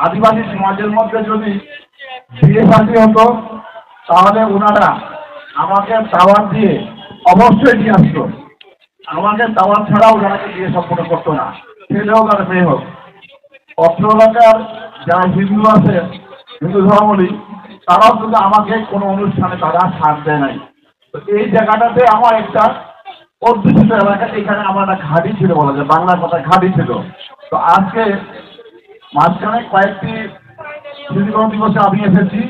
আদিবাসী সমাজের মধ্যে যদি বিয়ে শাদী হতো তাহলে ওনারা আমাকে দাওয়াত দিয়ে অবশ্যই নিয়ে আসতো। আমাকে দাওয়াত ছাড়াও ওনাকে বিয়ে সম্পন্ন করতো না, ছেলে হোক আর মেয়ে হোক। অত্র এলাকার যারা হিন্দু আছে, হিন্দু ধর্মাবলী, তারাও কিন্তু আমাকে কোনো অনুষ্ঠানে তারা ছাড় দেয় নাই। তো এই জায়গাটাতে আমার একটা অধ্যুষিত এলাকা, এখানে আমার একটা ঘাঁটি ছিল, বলা যায় বাংলা কথা ঘাঁটি ছিল। তো আজকে মাঝখানে কয়েকটি স্মৃতিকরণ দিবসে আমি এসেছি।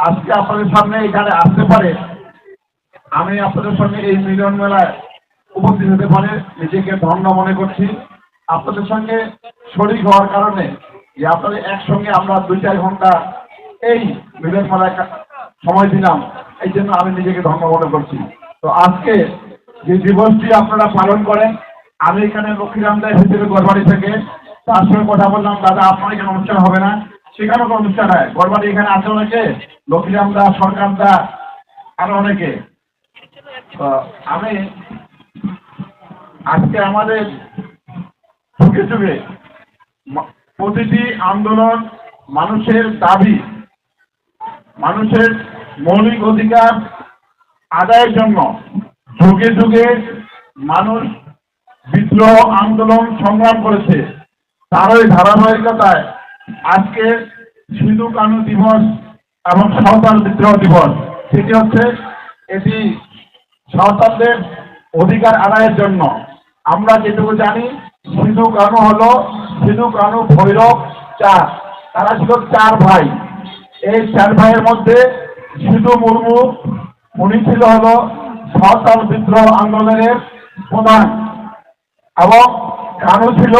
আজকে আপনাদের সামনে এখানে আসতে পারে, আমি আপনাদের সঙ্গে এই মিলন মেলায় উপস্থিত হতে পারে নিজেকে ধন্য মনে করছি। আপনাদের সঙ্গে শরীক হওয়ার কারণে যে আপনাদের একসঙ্গে আমরা 2-4 ঘন্টা এই মিলন মেলায় সময় দিলাম, এই জন্য আমি নিজেকে ধন্য মনে করছি। তো আজকে যে দিবসটি আপনারা পালন করেন, আমি এখানে লক্ষ্মীরাম দা এসেছিল গড়বাড়ি থেকে, তার সঙ্গে কথা বললাম, দাদা আপনার এখানে অনুষ্ঠান হবে না? সেখানেও তো অনুষ্ঠান হয়, গড়বাড়ি এখানে আছে অনেকে, লক্ষ্মীরাম দা, সরকার দা, আরো অনেকে। আমি আজকে আমাদের যুগে যুগে প্রতিটি আন্দোলন মানুষের দাবি, মানুষের মৌলিক অধিকার আদায়ের জন্য যুগে যুগে মানুষ বিদ্রোহ আন্দোলন সংগ্রাম করেছে। তারই ধারাবাহিকতায় আজকে সিধু কানু দিবস এবং সাঁওতাল বিদ্রোহ দিবস, সেটি হচ্ছে এটি সাঁওতালদের অধিকার আদায়ের জন্য। আমরা যেটুকু জানি, সিধু কানু হলো সিধু কানু ভৈরব চার, তারা ছিল 4 ভাই। এই 4 ভাইয়ের মধ্যে সিধু মুর্মু, উনি ছিল হলো সাঁওতাল বিদ্রোহ আন্দোলনের প্রধান, এবং কানু ছিল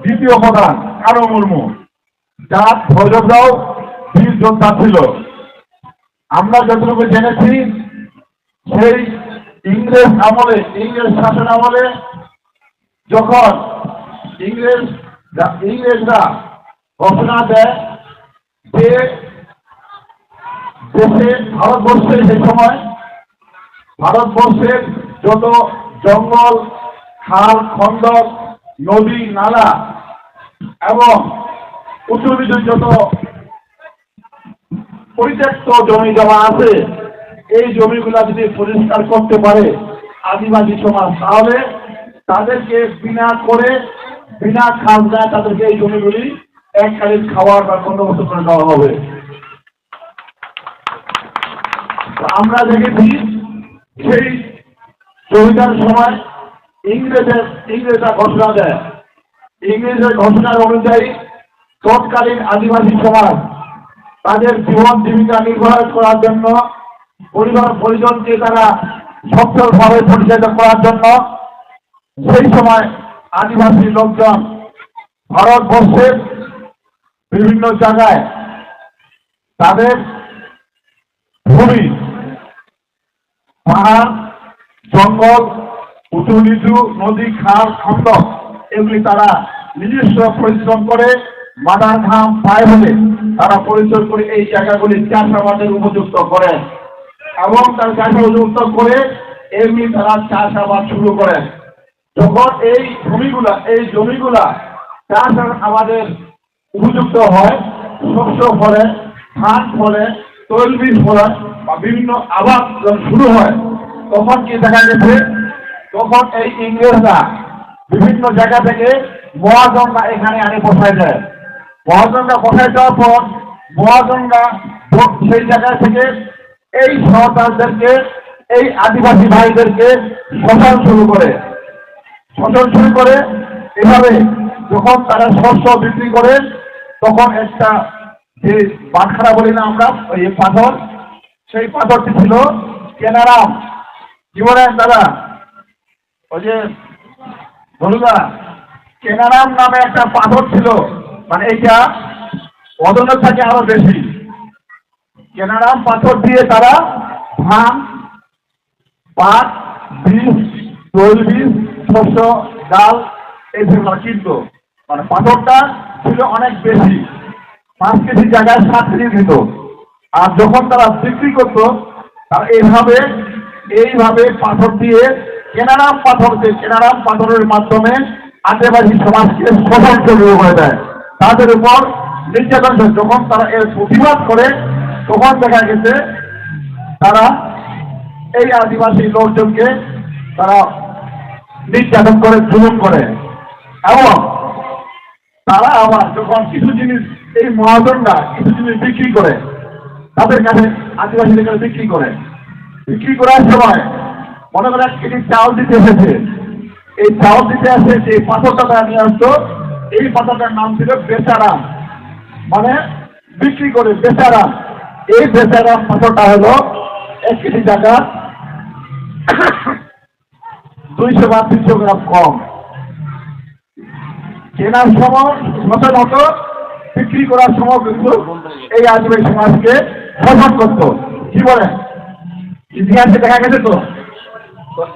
দ্বিতীয় প্রধান, কানু মুর্মু। যার ভৈরবরাও বীর যোদ্ধা ছিল। আমরা যতটুকু জেনেছি, সেই ইংরেজ আমলে, ইংরেজ শাসন আমলে যখন ইংরেজরা ঘোষণা দেয় যে দেশে ভারতবর্ষে, সেই সময় ভারতবর্ষের যত জঙ্গল, খাল, খন্দক, নদী, নালা এবং উঁচু নিচু যত পরিত্যক্ত জমি জমা আছে, এই জমিগুলা যদি পরিষ্কার করতে পারে আদিবাসী সমাজ, তাহলে তাদেরকে বিনা খাজনায় তাদেরকে এই জমিগুলি এককালীন খাওয়ার বা বন্দোবস্ত করে দেওয়া হবে। আমরা দেখেছি সেই জমিদার সময় ইংরেজরা ঘোষণা দেয়। ইংরেজের ঘোষণার অনুযায়ী তৎকালীন আদিবাসী সমাজ তাদের জীবন জীবিকা নির্বাহ করার জন্য, পরিবার পরিজনকে তারা সচ্ছলভাবে পরিচালিত করার জন্য সেই সময় আদিবাসী লোকজন ভারতবর্ষের বিভিন্ন জায়গায় তাদের ভূমি, পাহাড়, জঙ্গল, উঁচু নিচু নদী, খাল, খন্দক, এগুলি তারা নিজস্ব পরিশ্রম করে মাথার ঘাম পায়ে ফেলে তারা পরিশ্রম করে এই জায়গাগুলি চাষাবাদের উপযুক্ত করেন, এবং তার চাষাবাদ উপযুক্ত করে এমনি তারা চাষাবাদ শুরু করেন। যখন এই জমিগুলা চাষ আমাদের উপযুক্ত হয়, শস্য ফলে, ধান ফলে, তৈলবীজ ফলে বা বিভিন্ন আবাদ যখন শুরু হয়, তখন কি দেখা গেছে, তখন এই ইংরেজরা বিভিন্ন জায়গা থেকে মহাজনরা এখানে আনে বসায় দেয়। মহাজনরা বসায় দেওয়ার পর মহাজনরা সেই জায়গা থেকে এই সাঁওতালদেরকে, এই আদিবাসী ভাইদেরকে শোষণ শুরু করে। এভাবে যখন তারা শস্য বিক্রি করে, তখন একটা যে বাটখারা বলি না আমরা, ওই পাথর, সেই পাথরটি ছিল কেনারাম। কি বলেন দাদা? ওই যে বলুদা, কেনারাম নামে একটা পাথর ছিল, মানে এইটা ওজনের থাকে আরো বেশি। কেনারাম পাথর দিয়ে তারা ধান, পাট, বীজ, তৈলবীজ, শস্য, ডাল এইগুলো কিনত। মানে পাথরটা ছিল অনেক বেশি, 5 কেজি জায়গায় 7 কেজি দিত। আর যখন তারা বিক্রি করতো, তারা এইভাবে পাথর দিয়ে কেনারাম পাথরের মাধ্যমে আদিবাসী সমাজকে শোষণ শুরু করে দেয়। তাদের উপর নির্যাতন হয়। যখন তারা এর প্রতিবাদ করে তখন দেখা গেছে তারা এই আদিবাসী লোকজনকে তারা নির্যাতন করে, জুলুম করে। এবং তারা আবার যখন কিছু জিনিস, এই মহাজনরা কিছু জিনিস বিক্রি করে তাদের কাছে, আদিবাসীদের কাছে বিক্রি করার সময় মনে করেন এটি চাউল দিতে এসেছে, এই চাউল দিতে আসে যে পাথরটা তারা নিয়ে আসতো, এই পাথরটার নাম ছিল বেচারাম, মানে বিক্রি করে বেচারাম। এই বেচারাম পাথরটা হলো 1 কেজি টাকা 200 বা 300 গ্রাম কম। কেনার সময় মতো বিক্রি করার সময় কিন্তু এই আদিবাসী সমাজকে শোষণ করত। কি বলেন, ইতিহাসে দেখা গেছে তো।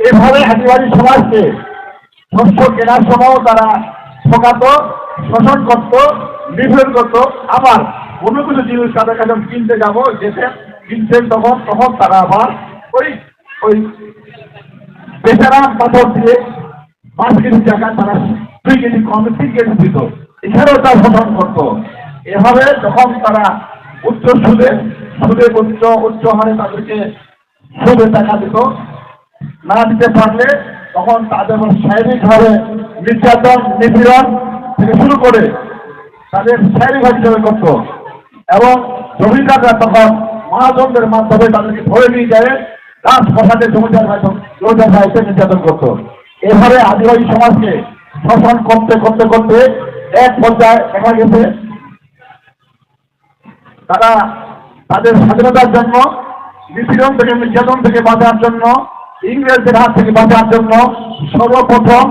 এভাবে আদিবাসী সমাজকে শস্য কেনার সময় তারা ঠকাতো, শোষণ করত, নিপীড়ন করত। আবার কোনো কিছু জিনিস তাদের কাছে কিনতে যাবো, কিনতেন তখন তারা আবার ওই বেচারা পাথর দিয়ে 5 কেজি টাকা তারা 2 কেজি কমে 3 কেজি দিত, এখানেও তার শোষণ করত। এভাবে যখন তারা উচ্চ সুদে উচ্চ হারে তাদেরকে সুদে টাকা দিত, না দিতে পারলে তখন তাদের শারীরিকভাবে নির্যাতন, নিপীড়ন থেকে শুরু করে তাদের শারীরিকভাবে হিসাবে করত। এবং জমিদাররা তখন মহাজনদের মাধ্যমে তাদেরকে ধরে নিয়ে যায় রাজপ্রসাদে জমিদার ভাইকে নির্যাতন করত। এভাবে আদিবাসী সমাজকে শোষণ করতে করতে করতে এক পর্যায়ে দেখা গেছে তারা তাদের স্বাধীনতার জন্য, নিপীড়ন থেকে, নির্যাতন থেকে বাঁচার জন্য, ইংরেজদের হাত থেকে বাঁচার জন্য সর্বপ্রথম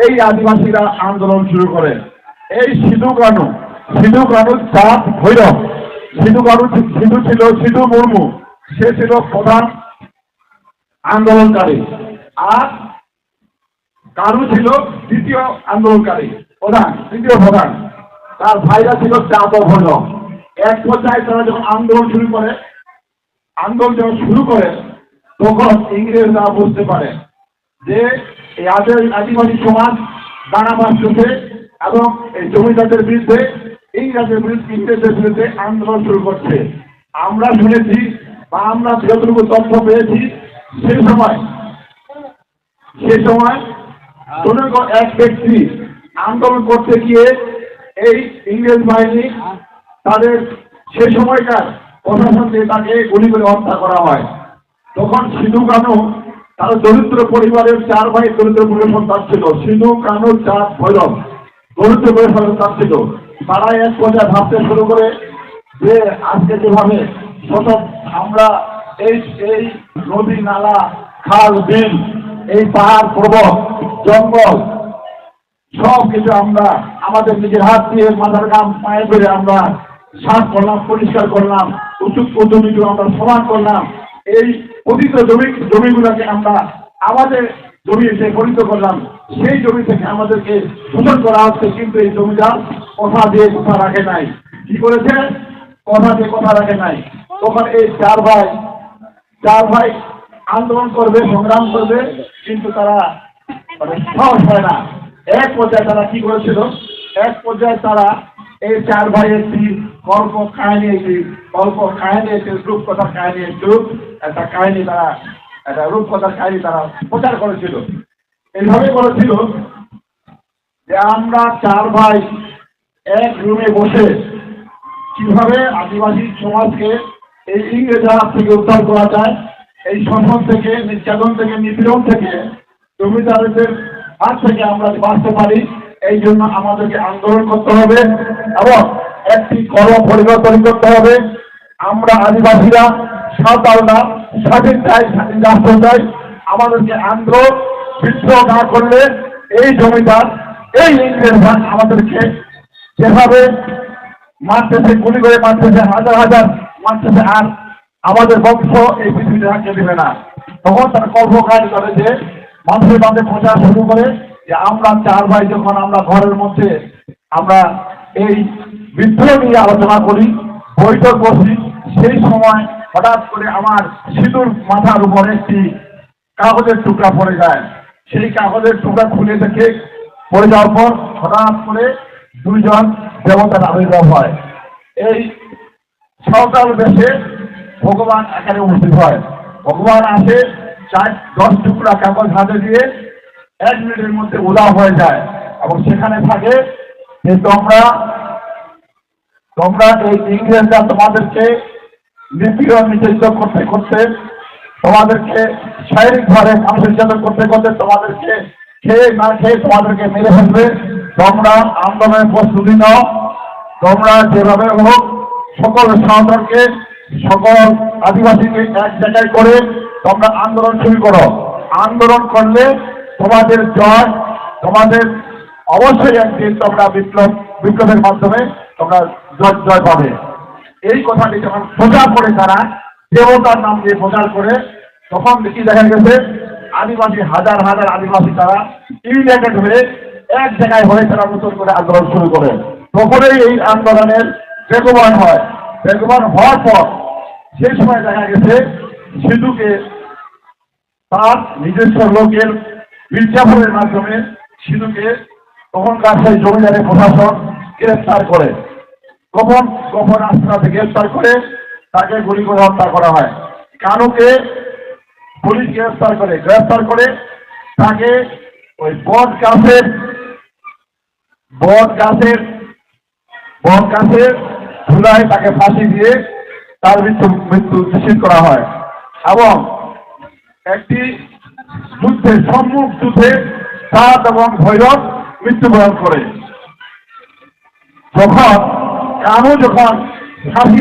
এই আদিবাসীরা আন্দোলন শুরু করে। এই সিধু কানু চাঁদ ভৈরব, সিধু মুর্মু, সে ছিল প্রধান আন্দোলনকারী, আর কানু ছিল দ্বিতীয় আন্দোলনকারী, তৃতীয় প্রধান। তার ভাইরা ছিল চাঁদ ও ভৈরব। এক পর্যায়ে তারা যখন আন্দোলন শুরু করে তখন ইংরেজরা বুঝতে পারে যে এই আদিবাসী সমাজ দানা বাঁধছে এবং এই জমিদারদের বিরুদ্ধে, ইংরেজদের বিরুদ্ধে আন্দোলন শুরু করছে। আমরা শুনেছি বা আমরা যতটুকু তথ্য পেয়েছি, সে সময় এক ব্যক্তি আন্দোলন করতে গিয়ে এই ইংরেজ বাহিনী তাদের সে সময়কার প্রশাসন দিয়ে তাকে গুলি করে হত্যা করা হয়। তখন সিধু কানু, তার দরিদ্র পরিবারের 4 ভাই দরিদ্র পরিবার সন্তান ছিল, সিধু কানু চাঁদ ভৈরব দরিদ্র পরিবার সন্তান ছিল। তারা এক পর্যায়ে ভাবতে শুরু করে যে আজকে যেভাবে আমরা এই নদী, নালা, খাল, বিল, এই পাহাড়, পর্বত, জঙ্গল সব কিছু আমরা আমাদের নিজের হাত দিয়ে মাথার ঘাম পায়ে ধরে আমরা সাফ করলাম, পরিষ্কার করলাম, উঁচু জমিগুলো আমরা সমান করলাম, এই পতিত জমিগুলোকে আমরা আমাদের জমিতে পরিণত করলাম। সেই জমি থেকে আমাদেরকে শোষণ করা হচ্ছে, কিন্তু এই জমিদার কথা দিয়ে কথা রাখে নাই। কি করেছে? কথা দিয়ে কথা রাখে নাই। তখন এই 4 ভাই আন্দোলন করবে, সংগ্রাম করবে, কিন্তু তারা সাহস হয় না। এক পর্যায়ে তারা কি করেছিল? তারা এই 4 ভাই একটি রূপকথার কাহিনী, একটা রূপকথার কাহিনী তারা প্রচার করেছিল। এইভাবে বলেছিল যে আমরা 4 ভাই এক রুমে বসে কিভাবে আদিবাসী সমাজকে এই ইংরেজের হাত থেকে উদ্ধার করা যায়, এই শোষণ থেকে, নির্যাতন থেকে, নিপীড়ন থেকে, জমিদারদের হাত থেকে আমরা বাঁচতে পারি। এই জন্য আমাদেরকে আন্দোলন করতে হবে এবং একটি কর্ম পরিবর্তন করতে হবে। আমরা আদিবাসীরা সাঁওতালরা স্বাধীন চাই, স্বাধীন রাষ্ট্র চাই। আমাদেরকে আন্দোলন বিদ্রোহ না করলে এই জমিদার, এই ইংরেজরা আমাদেরকে যেভাবে মারতেছে, গুলি করে মারতেছে, হাজার হাজার মারতেছে, আর আমাদের বংশ এই পৃথিবীতে রাখতে দেবে না। তখন তারা কল্পকাহিনী করে যে মানুষের মধ্যে প্রচার শুরু করে যে আমরা 4 ভাই যখন আমরা ঘরের মধ্যে আমরা এই বিদ্রোহ নিয়ে আলোচনা করি, বৈঠক বসি, সেই সময় হঠাৎ করে আমার সিঁদুর মাথার উপর একটি কাগজের টুকরা পড়ে যায়। সেই কাগজের টুকরা খুলে দেখে পড়ে যাওয়ার পর হঠাৎ করে 2 জন দেবতার আবির্ভাব হয়। এই সাঁওতাল দেশে ভগবান এখানে উপস্থিত হয়। ভগবান আসে 4-10 টুকরা কাগজ হাতে দিয়ে 1 মিনিটের মধ্যে উধাও হয়ে যায় এবং সেখানে থাকে যে তোমরা এই ইংরেজরা তোমাদেরকে নিপীড়ন নির্যাতিত করতে করতে, তোমাদেরকে শারীরিকভাবে মানুষ নির্যাতন করতে করতে, তোমাদেরকে খেয়ে না খেয়ে তোমাদেরকে মেরে ফেলবে। তোমরা আন্দোলনের প্রস্তুতি নাও। তোমরা যেভাবে হোক সকল সাঁওতালকে, সকল আদিবাসীকে এক জায়গায় করে তোমরা আন্দোলন শুরু করো। আন্দোলন করলে তোমাদের জয়, তোমাদের অবশ্যই একদিন তোমরা বিপ্লবের মাধ্যমে তোমরা জয় পাবে। এই কথাটি যখন প্রচার করে তারা দেবতার নাম দিয়ে প্রচার করে, তখন দেখি দেখা গেছে আদিবাসী হাজার হাজার আদিবাসী তারা ইউনাইটেড হয়ে এক জায়গায় হয়ে তারা নতুন করে আন্দোলন শুরু করে। তখনই এই আন্দোলনের বেগবান হয়। বেগবান হওয়ার পর সেই সময় দেখা গেছে সিধুকে তার নিজস্ব লোকের মির্জাপুরের মাধ্যমে সিধুকে তখনকার সেই জমিদারের প্রশাসন গ্রেফতার করে। গোপন আস্তানাতে গ্রেফতার করে তাকে গুলি করে হত্যা করা হয়। কানুকে পুলিশ গ্রেফতার করে তাকে ওই বট গাছের ধুলায় তাকে ফাঁসি দিয়ে তার মৃত্যু নিশ্চিত করা হয়। এবং একটি সম্মুখ যুদ্ধে চাঁদ এবং ভৈরব মৃত্যুবরণ করে। যখন ফাঁসি